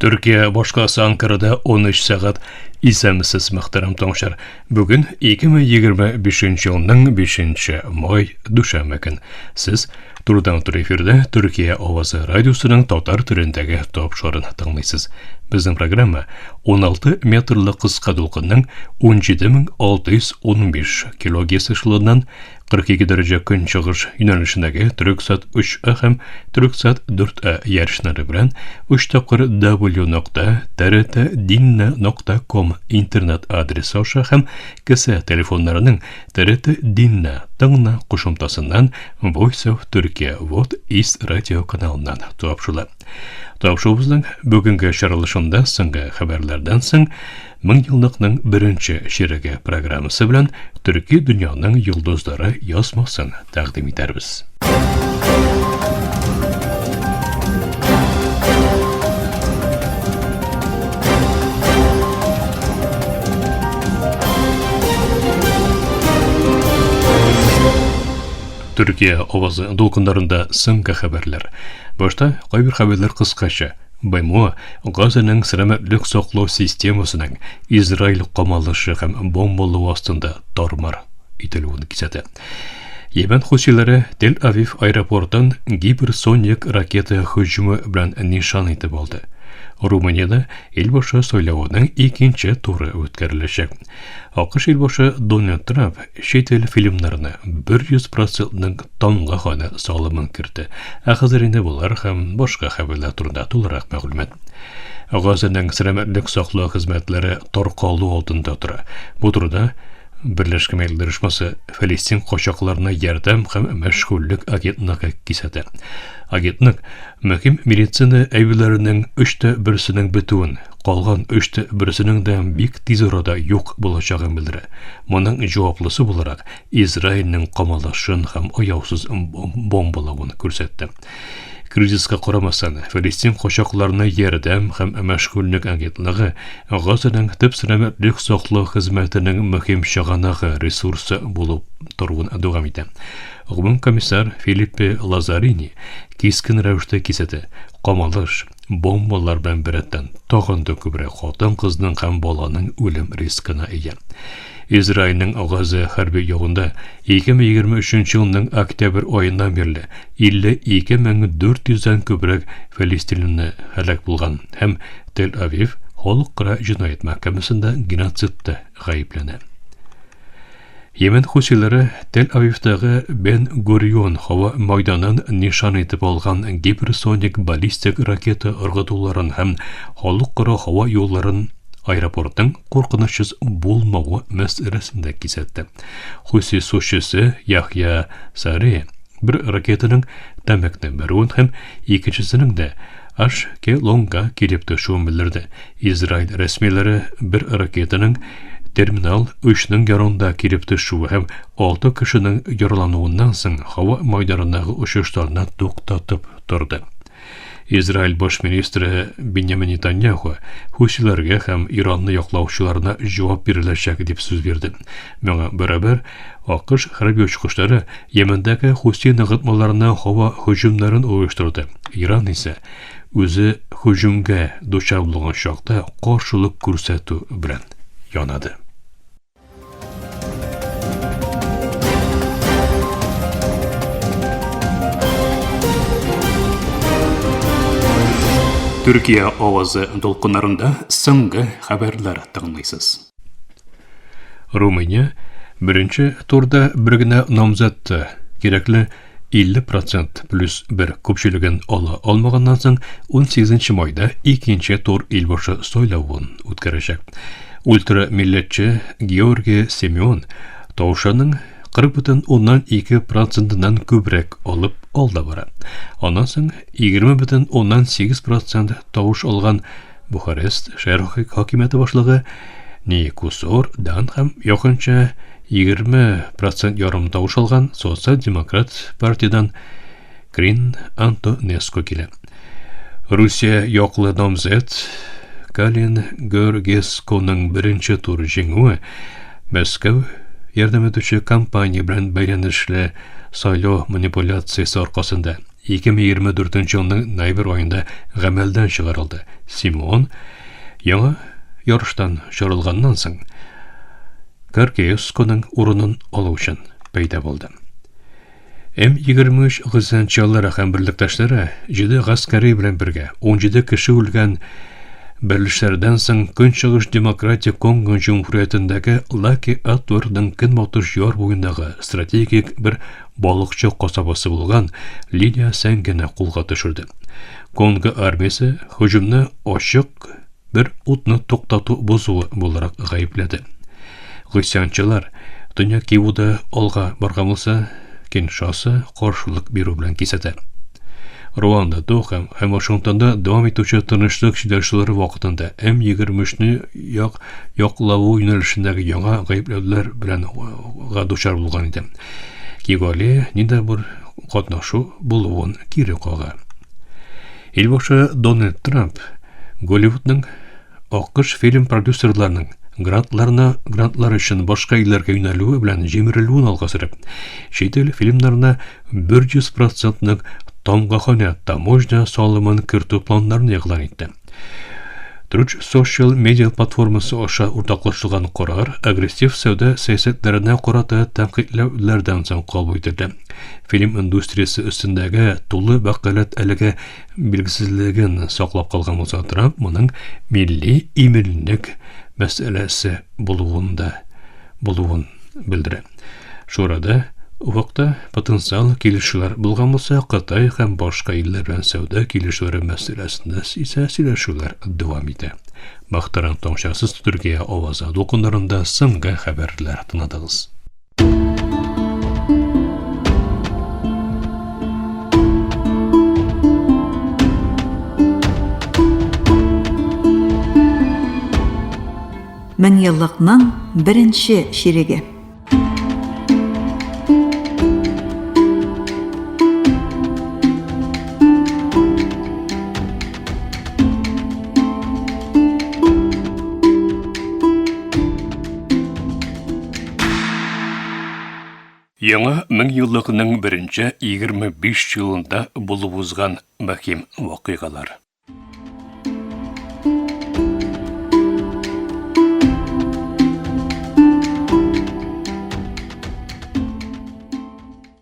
Türkiye boshqasi Ankarada 13 saat isamisiz muhtaram to'ng'ishlar. Bugun 2025 yilning 5-may dushanba kun. Siz turdan tur efirda Türkiye Ovozi radiosuning tatar tilidagi top shorini tinglaysiz. Bizning programma 16 metrli qisqa to'lqinning 17615 kHz eshitilidan 42 derece kun çıgış yönelişindeki Türksat 3A hem Türksat 4A yarışları bilen 3 taqır w.trt.dinna.com internet adresi aşağı hem kısa telefonlarının TRT Dinna tığına qo'shimtasidan Voice of Turkey What is radio kanalından topşular. Topşuğumuzun bugünkü şarılışında so'nggi haberlerden so'ng 1000 yıllıkның birinchi şerege programmasi bilan Türkiye dünyanın yıldızları yozmasini taqdim etarmiz. Türkiye Ovozi dolqinlarında so'nggi haberler. Boshda bir haberler qisqacha. BMO Gaza'nın selametlik saqlov sistemasining İsrail qamallışı hem bombalı astında tarmar etiluvini kesadi. Yemen Hussilari Tel Aviv aeroportidan gipersonik raketa hujumi bilan nishon etib oldi. Rumaniyada elboshi saylovining ikkinchi turi o'tkazilacak. AQSh elboshi Donald Trump chet el filmlarini 100% tomg'ahona solimin kirdi. Hozirda bular ham boshqa xabarlar turida to'liq ma'lumot. G'azoning salomatlik saqlov xizmatlari tarqaluv oldinda turadi. Bu turda Birleşmiş Milletler Tashkiloti Filistin qochoqlarına yordam ham mashg'ullik agentligi kesadi. Agentlik muhim meditsina ayblarining 1/3 bituin, qolgan 1/3 de bek tez orada yo'q bo'lacagini bildiradi. Buning javoblusi bo'larak Izrailning qamalashini ham ayovsiz bombalovini ko'rsatdi. Krizisga qaramasdan Filistin qochoqlarına yordam ham mashg'ullik agentligi G'azoning tib salomatlik saqlov xizmatining muhim shag'anag'i resursi bo'lib turg'ini davom etadi. Umum komissar Filippe Lazzarini keskin ravishda kesadi. Qamalish bombalar bilan biratan tog'inda ko'proq xotin qizning ham bolaning o'lim riskini ega. İsrailning G'azo harbiy yog'inda 2023 yilning oktyabr oyidan beri 52,400 dan ko'proq Filistinli halok bo'lgan ham Tel Aviv xalqaro jinoyat mahkamasida genotsidda g'ayblanadi. Yemen Hussilari Tel Avivdagi Ben Gurion havo maydonidan nishon etib olgan gipersonik ballistik raketa irg'ituvlarini ham xalqaro havo yo'llarini aeroportning qo'rqinchsiz bo'lmavi masalasida kesatdi. Hussi so'shisi Yahya Sari bir raketaning damakni beruvin ham ikkinchisining de Ashkelonga kelib tushishini bildirdi. Izrail rasmiylari bir raketaning Terminal 3ning yonida kelib tushishi ham 6 kishining yaralanuvidan so'ng havo maydonidagi uchiishlarni to'xtatib turdi. İsrail bosh ministri Benjamin Netanyahu Hussilarga ham Ironni yoqlovchilarga javob berilajak deb so'z berdi. Bunga barabar AQSh harbiy uchiqishlari Yemendagi Hussi nig'matlarini havo hujumlarini uyushtirdi. Iran esa o'zi hujumga duchor bo'lgan chog'da qarshilik ko'rsatuv bilan yonadi. Türkiye Ovozi dolqinlarında so'nggi haberlar tinglaysiz. Rumaniya birinchi turda birgina nomzodni kerakli 50% plus bir ko'pchiligini ola olmagandan so'ng 18-mayda ikkinchi tur elboshi saylovini o'tkazajak. Ultra millatchi Georgiy Semyon Tovshaning 40,2%dan ko'proq olib oldi boradi. Ondan so'ng 20,8% tovush olgan Buxarest shahar hokimiyati boshlig'i Nikusor-dan ham yo'qincha 20% yarim tovush olgan Sotsial Demokrat partiyadan Krin Antonescu keladi. Rossiya yoqli nomzod Kalin Georgeskuning birinchi tur jenguvi Moskva yardım etuvchi kompaniya bilan baylanishli saylov manipulyatsiyasi orqasida 2024 елның ноябрь айында гамәлдән чыгарылды. Симеон яңа ярыштан чыгарылганнан соң Каркеевсконың урынын алу өчен пәйда булды. М-23 гызанчылары һәм берлектәшләре 7 гаскәри белән бергә 17 кеше үлгән берлешләрдән соң Көнчыгыш демократик Конго Җумһуриятендәге Лаки-Атвордың көнбатыш яр буендагы стратегик бер балыкчы касабасы булган Линия Сәнгенә кулга төшерде. Конго армиясе һөҗүмне ачык бер утны туктату бозуы буларак гаепләде. Гысянчылар дөнья Киевуда алга барган булса, Киншаса каршылык бирү белән кисәтә. Руанда, Доха һәм Вашингтонда дәвам итүче тынычлык җыелышлары вакытында М-23-не яклау юнәлешендәге яңа гаепләүләр белән дучар булган иде. Киgali нидә бер катнашу булуын кире кага. Илбашы Дональд Трамп Голливудның акыш фильм продюсерларының грантлар өчен башка илләргә юнәлүе белән җимерелүен алга сөреп, чит ил фильмнарына 100% тамгахана таможня салымын кертү планнарын игълан итте. Truth Social медиа платформасы аша уртаклашылган карар агрессив сәүдә сәясәтләренә карата тәнкыйтьләүләрдән соң кабул ителде. Фильм индустриясе өстендәге тулы вәкаләт әлегә билгесезлеген саклап калган булса, Трамп моның милли иминлек мәсьәләсе булуын белдерә. Шурада вакытта потенциал килешүләр булган булса, Кытай һәм башка илләр белән сәүдә килешүләре мәсьәләсендә исә сөйләшүләр дәвам итә. Бахтаран таңчасыз Төркия авазы документарында соңгы хәбәрләр тыңладыгыз. Мен еллыкның беренче ширеге. Яңа 1000 еллыкның беренче 25 елында булып узган мөһим вакыйгалар.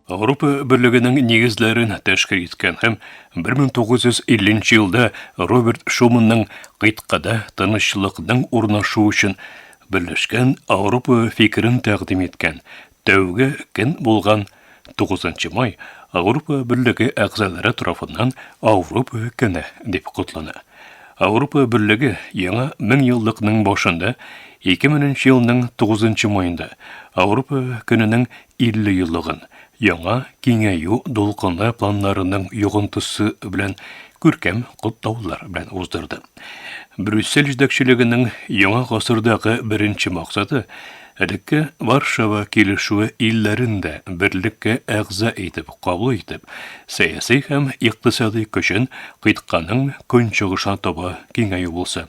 Авропа Берлегенең нигезләрен тәшкил иткән һәм 1950 елда Роберт Шуманның кыйткада тынычлыкның урнашу өчен Берләшкән Авропа фикерен тәкъдим иткән тәүге көн булган 9 май Авропа Берлеге әгъзалары тарафыннан Авропа көне дип котлана. Авропа Берлеге яңа 1000 еллыкның башында 2000 елның 9 майында Авропа көненең 50 еллыгын яңа киңәю дулкынлы планнарының йогынтысы белән күркәм котлаулар белән уздырды. Брюссель җитәкчелегенең яңа гасырдагы беренче максаты элекке Варшава килешүе илләрендә берлеккә әгъза итеп кабул итеп, сәяси һәм икътисади көчен кыйтканың көнчыгышына таба киңәю булса.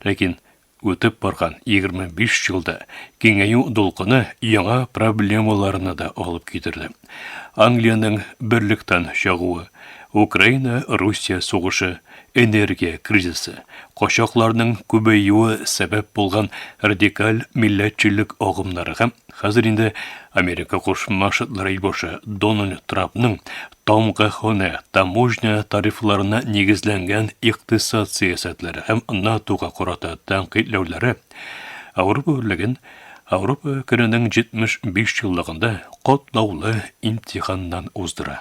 Ләкин үтеп барган 25 елда киңәю дулкыны яңа проблемаларны да алып китерде. Англияның берлектән чыгуы, Украина-Русия сугышы, энергия кризисы, качакларның күбәюе сәбәп булган радикаль милләтчелек агымнары һәм хәзер инде Америка Кушма Штатлары илбашы Дональд Трампның тамгахана таможня тарифларына нигезләнгән икътисад сәясәтләре һәм НАТОга карата тәнкыйтьләүләре Авропа Берлеген Авропа көненең 75 еллыгында катлаулы имтиханнан уздыра.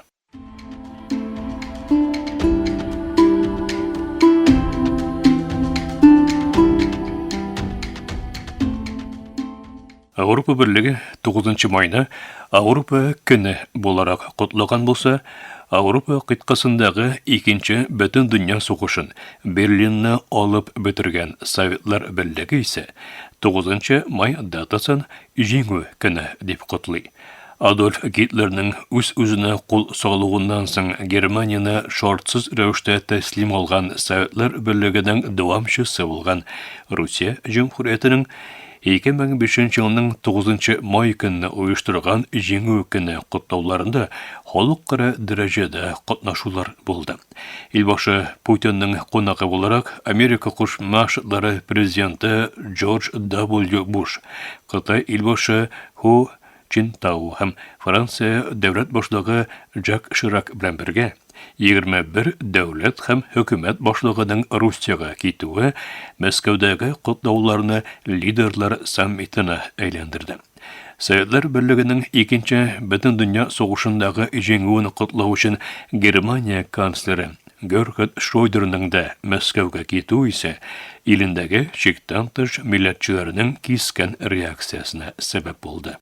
Авропа Берлеге 9 майны Авропа көне буларак котлаган булса, Авропа кыйткасындагы икенче бөтен дөнья сугышын Берлинне алып бетергән Советлар Берлеге исә 9 май датасын җиңү көне дип котлый. Адольф Гитлерның үз-үзенә кул салуыннан соң Германияны шартсыз рәвештә тәслим алган Советлар Берлегенең дәвамчысы булган Русия Җумһуриятенең 2005 жылның 9 май күнне оештырган җиңү көне котлауларында халыкара дәрәҗәдә катнашулар булды. Илбашы Путинның кунагы буларак Америка Кушма Штатлары президенты Джордж W. Буш, Кытай илбашы Ху Чинтау һәм Франция дәүләт башлыгы Жак Ширак белән бергә 21 дәүләт һәм хөкүмәт башлыгының Русиягә китүе Мәскәүдәге котлауларны лидерлар саммитына әйләндерде. Советлар Берлегенең икенче бөтен дөнья сугышындагы җиңүен котлау өчен Германия канцлеры Герхард Шройдерның да Мәскәүгә китүе исә илендәге чиктән тыш милләтчеләрнең кискен реакциясына сәбәп булды.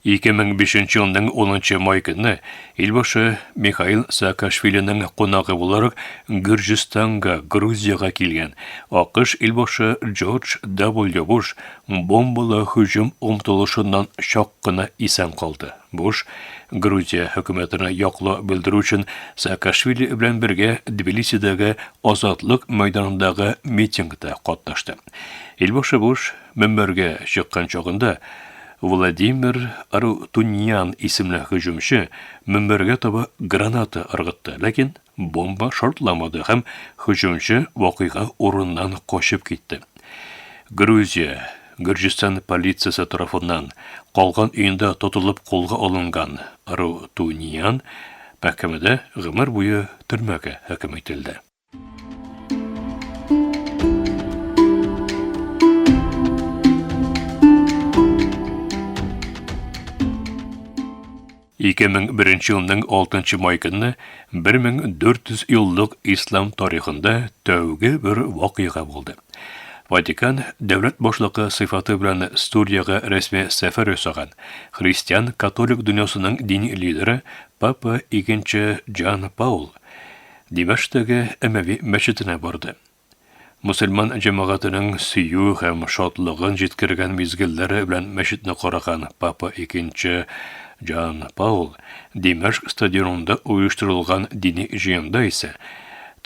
2005 елның 10 май көне илбашы Михаил Саакашвилинең кунагы буларак Гürҗистанга, Грузияга килгән АКШ илбашы Джордж W. Буш бомбалы һөҗүм омтылышыннан чак кына исән калды. Буш Грузия хөкүмәтенә яклау белдерү өчен Саакашвили белән бергә Тбилисидәге Азатлык мәйданындагы митингда катнашты. Илбашы Буш мөнбәргә чыккан чагында Владимир Арутуньян исемле һөҗүмче мөнбәргә таба граната ыргытты, ләкин бомба шартламады һәм һөҗүмче вакыйга урыннан качып китте. Грузия Гürҗистан полициясе тарафыннан калган өендә тотылып кулга алынган Арутуньян мәхкәмәдә гомер буе төрмәгә хөкем ителде. Беренче елның 6 май көне 1400 еллык ислам тарихында тәүге бер вакыйга булды. Ватикан дәүләт башлыгы сыйфаты белән Студияга рәсми сәфәр ясаган христиан католик дөньясының дини лидеры Папа II Жан Паул Димаштагы Әмәви мәчетенә барды. Мусульман җәмәгатенең сөю һәм шатлыгын җиткергән мизгелләре белән мәчетне караган Папа II Жан Паул Димашк стадионында оештырылган дини җыенда исә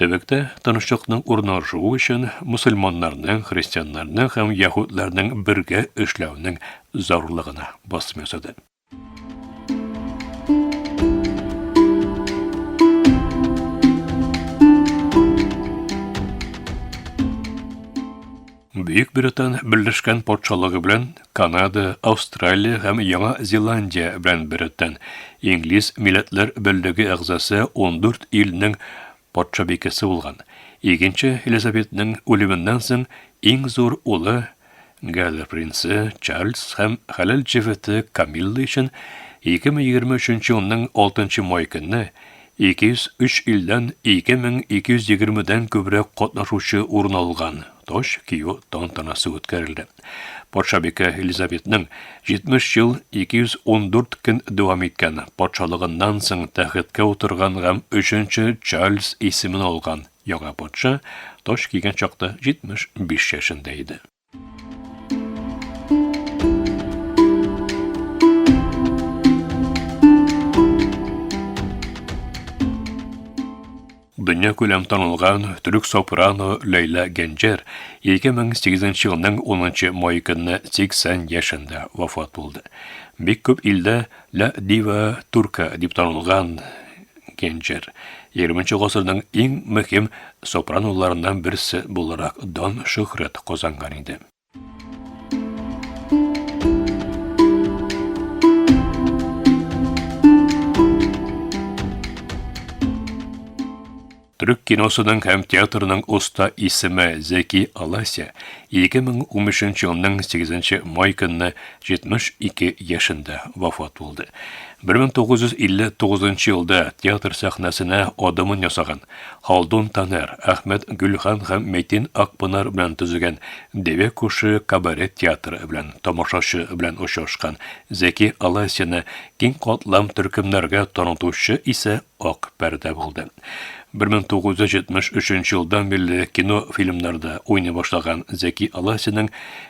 төбәктә тынычлыкның урнашуы өчен мусульманнарның, христианнарның һәм яһудларның бергә эшләүнең зарурлыгына басым ясады. Бөек Британ Берләшкән патшалыгы белән Канада, Австралия һәм Яңа Зеландия белән бердән Инглиз милләтләр берлеге әгъзасы 14 илнең патшабикәсе булган. Икенче Елизаветның үлеменнән соң иң зур улы Галлер принцы Чарльз һәм хәләл җефете Камилла өчен 2023 елның 6 май көнне 203 илдән 2220дән күбрәк катнашучы урын алган Тош кию тантанасы үткәрелде. Патшабикә Елизаветның 70 ел 214 көн дәвам иткән патшалыгыннан соң тәхеткә утырган һәм 3-нче Чарльз исемен алган яңа патша Тош кигән чакта 75 яшендә иде. Дөнья күләм танылган төрек сопрано Лейла Генджер 2008 елның 10 май көнне 80 яшендә вафат булды. Бик күп илдә Ла Дива Турка дип танылган Генджер 20 гасырның иң мөһим сопраноларыннан берсе буларак дан шөһрәт казанган иде. Түрк киносының һәм театрының уста исеме Зәки Алася 2013 елның 8 май көнне 72 яшендә вафат булды. 1959 елда театр сәхнәсенә адымын ясаган Халдун Танер, Әхмәт Гөлхан һәм Метин Акпынар белән төзегән Деве кушы кабарет театры белән тамашачы белән очрашкан Зәки Аласяны киң катлам төркемнәргә танытучы исә ак пәрдә булды. 1973 елдан бирле кино фильмнарда уйный башлаган Зәки Аласяның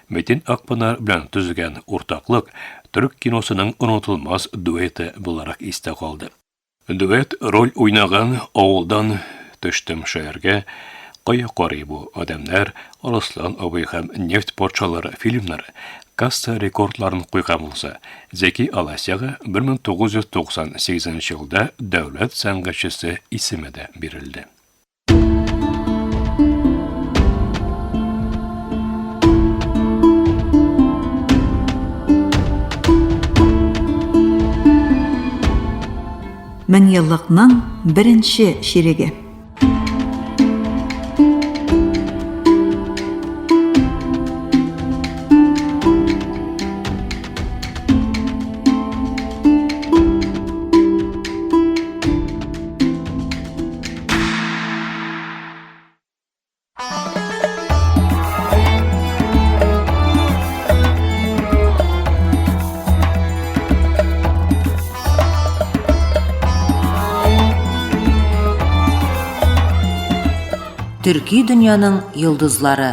Метин Акпынар белән төзегән уртаклык Түрк киносының онытылмас дуэты буларак истә калды. Дуэт роль уйнаган авылдан төштем шәһәргә. Кая карый бу адамнар, Арыслан абый һәм нефть патшалары фильмнары касса рекордларын куйган булса, Зәки Аласяга 1998 елда дәүләт сәнгатьчесе исеме дә бирелде. Мен еллыкның беренче ширеге. Төрки дөньяның йолдызлары.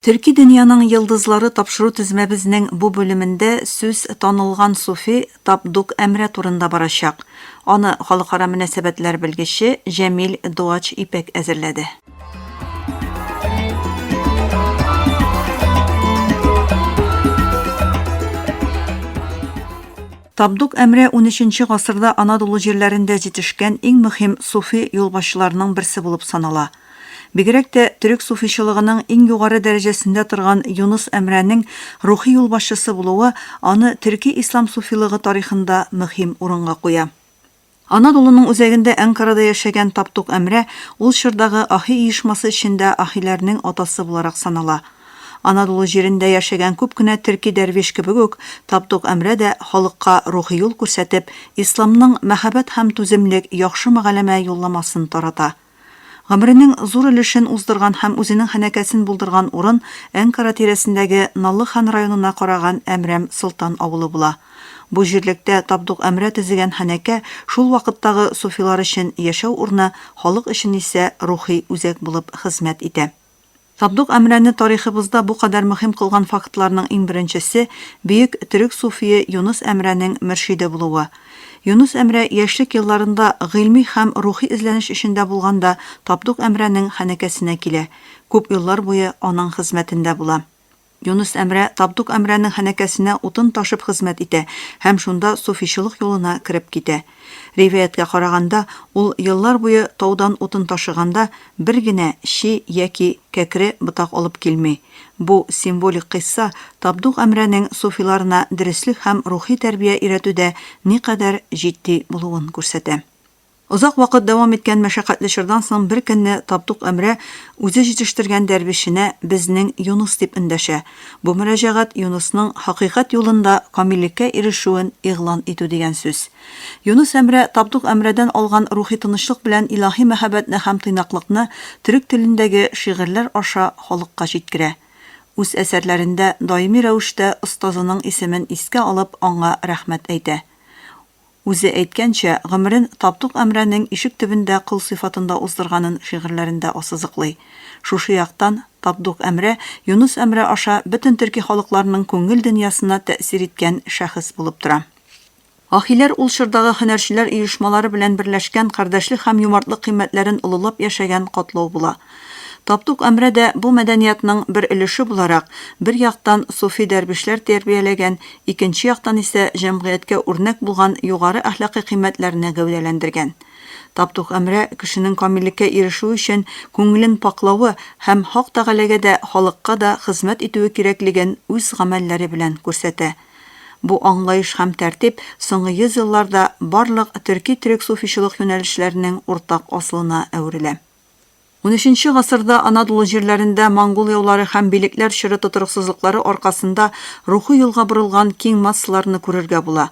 Төрки дөньяның йылдызлары тапшыру тезмәбезнең бу бөлемендә сүз танылган суфи Табдук Әмрә турында барачак. Аны халыкара мөнәсәбәтләр белгече Җәмил Дуач Ипәк әзерләде. Табдук Әмрә 13-нче гасырда Анадолу җирләрендә җитешкән иң мөһим суфи юлбашчыларның берсе булып санала. Бигрәк тә төрек суфичылыгының иң югары дәрәҗәсендә торган Юнус Әмрәнең рухи юлбашчысы булуы аны төрки ислам суфилыгы тарихында мөһим урынга куя. Анадолуның үзәгендә Әнкарада яшәгән Табдук Әмрә ул чордагы ахи оешмасы эчендә ахиләрнең атасы буларак санала. Анадолу җирендә яшәгән күп кенә төрки дәрвиш кебек үк Табдук Әмрә дә халыкка рухи юл күрсәтеп, исламның мәхәббәт һәм түземлек яхшы мәгълүмә юлламасын тарата. Гомеренең зур өлешен уздырган һәм үзенең хәнәкәсен булдырган урын Әнкара тирәсендәге Наллыхан районына караган Әмрәм Солтан авылы була. Бу җирлектә Табдук Әмрә төзегән хәнәкә шул вакыттагы суфилар өчен яшәү урны, халык өчен исә рухи үзәк булып хезмәт итә. Табдук Әмрәне тарихыбызда бу кадәр мөһим кылган фактларның иң беренчесе бөек төрек суфие Юнус Әмрәнең мөршиде булуы. Юнус Әмрә яшьлек елларында гыйльми һәм рухи эзләнеш эшендә булганда Табдук Әмрәнең хәнәкәсенә килә. Күп еллар буе аның хезмәтендә була. Юнус Әмрә Табдук Әмрәнең хәнәкәсенә утын ташып хезмәт итә һәм шунда суфичылык юлына кирип китә. Риваяткә караганда, ул еллар буе таудан утын ташыганда бер генә ши яки кәкре бутак алып килми. Бу символик кыйсса Табдук Әмрәнең суфиларына дәреслек һәм рухи тәрбия өйрәтүдә никадәр җитди булуын күрсәтә. Узак вакыт дәвам иткән мәшәкатьле чордан соң бер көнне Табдук Әмрә үзе җитештергән дәрвишенә безнең Юнус дип эндәшә. Бу мөрәҗәгать Юнусның хакыйкать юлында камиллеккә ирешүен игълан итү дигән сүз. Юнус Әмрә Табдук Әмрәдән алган рухи тынычлык белән илаһи мәхәббәтне һәм тыйнаклыкны төрек телендәге шигырьләр аша халыкка җиткерә. Үз әсәрләрендә даими рәвештә остазының исемен искә алып аңа рәхмәт әйтә. Үзе әйткәнчә, гомерен Табдук Әмрәнең ишек төбендә кыл сыйфатында уздырганын шигырьләрендә ассызыклый. Шушы яктан Табдук Әмрә Юнус Әмрә аша бөтен төрки халыкларының күңел дөньясына тәэсир иткән шәхес булып тора. Ахиләр ул чордагы һөнәрчеләр оешмалары белән берләшкән кардәшлек һәм юмартлык кыйммәтләрен улылап яшәгән катлау була. Табдук Әмрә дә бу мәдәниятның бер өлеше буларак, бер яктан суфи дәрвишләр тәрбияләгән, икенче яктан исә җәмгыятькә үрнәк булган югары әхлакый кыйммәтләрне гәүдәләндергән. Табдук Әмрә кешенең камиллеккә ирешү өчен күңелен паклавы һәм Хак Тәгаләгә дә, халыкка да хезмәт итүе кирәклеген үз гамәлләре белән күрсәтә. Бу аңлаеш һәм тәртип соңгы 100 елларда барлык төрки-төрек суфичылык юнәлешләренең уртак асылына әверелә. 13-нче гасырда Анадолу җирләрендә монгол яулары һәм билекләр чоры тотырыксызлыклары аркасында рухи юлга борылган киң массаларны күрергә була.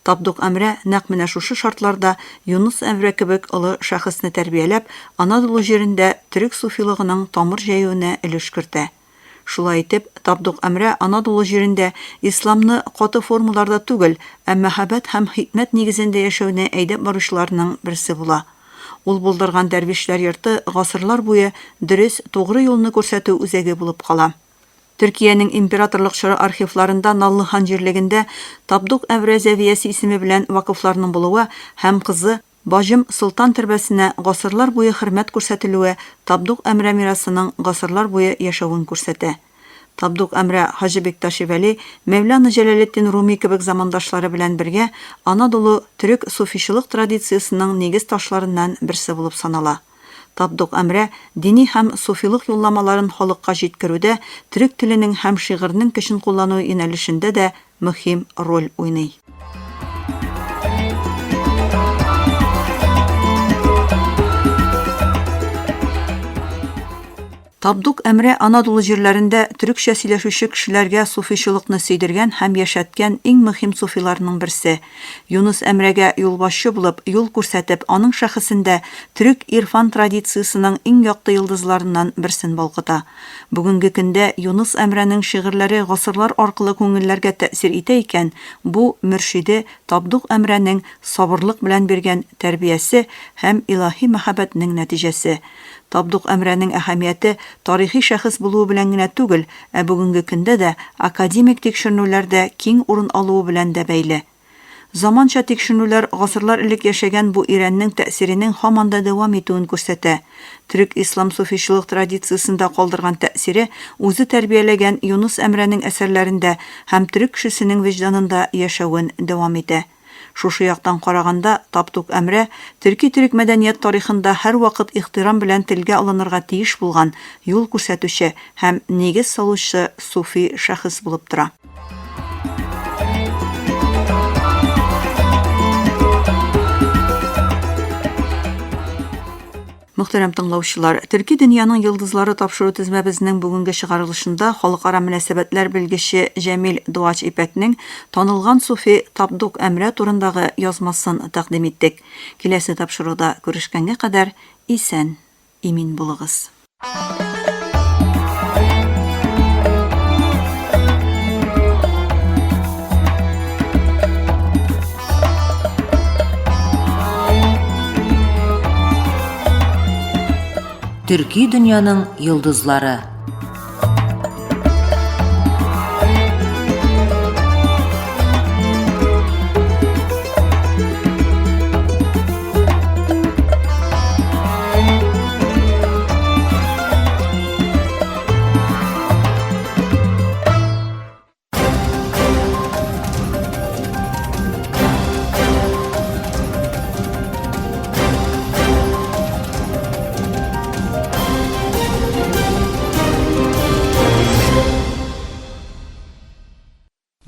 Табдук Әмрә нәкъ менә шушы шартларда Юнус Әмрә кебек олы шәхесне тәрбияләп, Анадолу җирендә төрек суфилыгының тамыр җәюенә өлеш кертә. Шулай итеп, Табдук әмрә Анадолу җирендә исламны каты формаларда түгел, ә мәхәббәт һәм хикмәт нигезендә яшәүне әйдәп баручыларның берсе була. Ул булдырган дәрвишләр йорты гасырлар буе дөрес, тугры юлны күрсәтү үзәге булып кала. Төркиянең императорлык чоры архивларында Наллыхан җирлегендә Табдук әмрә зәвиясе исеме белән вакыфларның булуы һәм кызы Бажым Солтан төрбәсенә гасырлар буе хөрмәт күрсәтелүе Табдук әмрә мирасының гасырлар буе яшәвен күрсәтә. Табдук әмрә Хаҗи Бекташи Вәли, Мәвлана Җәләлетдин Руми кебек замандашлары белән бергә Анадолу төрек суфичылык традициясының нигез ташларыннан берсе булып санала. Табдук әмрә дини һәм суфилык юлламаларын халыкка җиткерүдә, төрек теленең һәм шигырьнең көчен куллану юнәлешендә дә мөһим роль уйный. Табдук әмрә Анадолу җирләрендә төрекчә сөйләшүче кешеләргә суфичылыкны сөйдергән һәм яшәткән иң мөһим суфиларның берсе. Юнус әмрәгә юлбашчы булып, юл күрсәтеп, аның шәхесендә төрек ирфан традициясының иң якты йолдызларыннан берсен балкыта. Бүгенге көндә Юнус әмрәнең шигырьләре гасырлар аркылы күңелләргә тәэсир итә икән, бу мөршиде Табдук әмрәнең сабырлык белән биргән тәрбиясе һәм илаһи мәхәббәтнең нәтиҗәсе. Табдук әмрәнең әһәмияте тарихи шәхес булуы белән генә түгел, ә бүгенге көндә дә академик тикшеренүләрдә киң урын алуы белән дә бәйле. Заманча тикшеренүләр гасырлар элек яшәгән бу ирәннең тәэсиренең һаман да дәвам итүен күрсәтә. Төрек ислам суфичылык традициясендә калдырган тәэсире үзе тәрбияләгән Юнус әмрәнең әсәрләрендә һәм төрек кешесенең вөҗданында яшәвен дәвам итә. Шушы яктан караганда Табдук әмрә төрек мәдәният тарихында һәр вакыт ихтирам белән телгә алынырга тиеш булган юл күрсәтүче һәм нигез салучы суфи шәхес булып тора. Мөхтәрәм тыңлаучылар, Төрки дөньяның йолдызлары тапшыру тезмәбезнең бүгенге чыгарылышында халыкара мөнәсәбәтләр белгече Җәмил Дуач Ипәкнең танылган суфи Табдук әмрә турындагы язмасын тәкъдим иттек. Киләсе тапшыруда күрешкәнгә кадәр исән, имин булыгыз. Төрки дөньяның йолдызлары.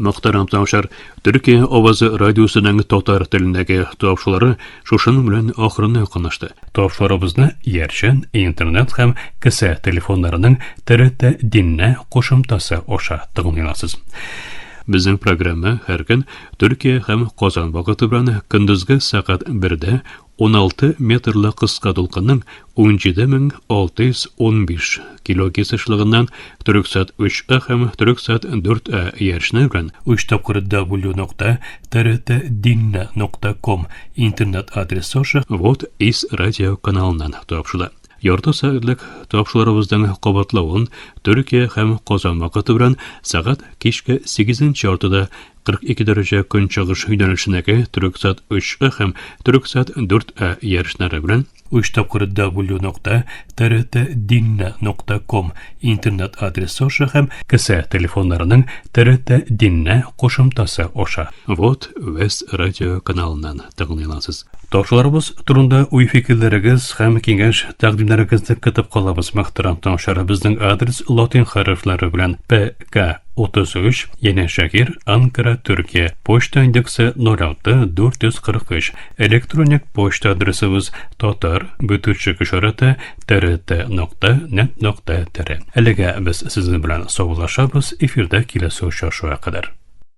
Мөхтәрәм тыңлаучылар, Төркия авазы радиосының татар телендәге тапшырулары шушының белән ахырына якынлашты. Тапшырыбызны Ярчан интернет һәм кесә телефоннарының ТРТ Диннә кушымтасы аша тыңлыйларсыз. Безнең программа һәр көн Төркия һәм Казан вакыты белән көндезге сәгать 1дә 16 метрлы кыска дулкынның 17615 килогерц-лыгыннан Төрксат 3А һәм Төрксат 4А ярышны белән w.trdinna.com интернет адресы аша вот из радио каналыннан тапшырыла. Ярты сәгатьлек тапшыруларыбызның кабатлавын Төркия һәм Казан вакыты белән сәгать кичке 8:40 42 дәрәҗә көнчыгыш юнәлешендәге Төрксат 3А һәм Төрксат 4А ярышлары белән w.trdinna.com интернет адресы аша һәм кесә телефоннарының ТРТ Диннә кушымтасы аша вот Вест радио каналыннан тыңлыйларсыз. Тапшырыларыбыз турында уй-фикерләрегез һәм киңәш тәкъдимнәрегезне көтеп калабыз. Мөхтәрәм тыңлаучылар, безнең адрес латин хәрефләре белән ПК 33, Яңа шәһәр, Анкара, Төркия. Почта индексы 06443. Электроник почта адресыбыз tatar@trt.net.tr. Әлегә без сезнең белән саулашабыз. Эфирдә киләсе очрашуга кадәр.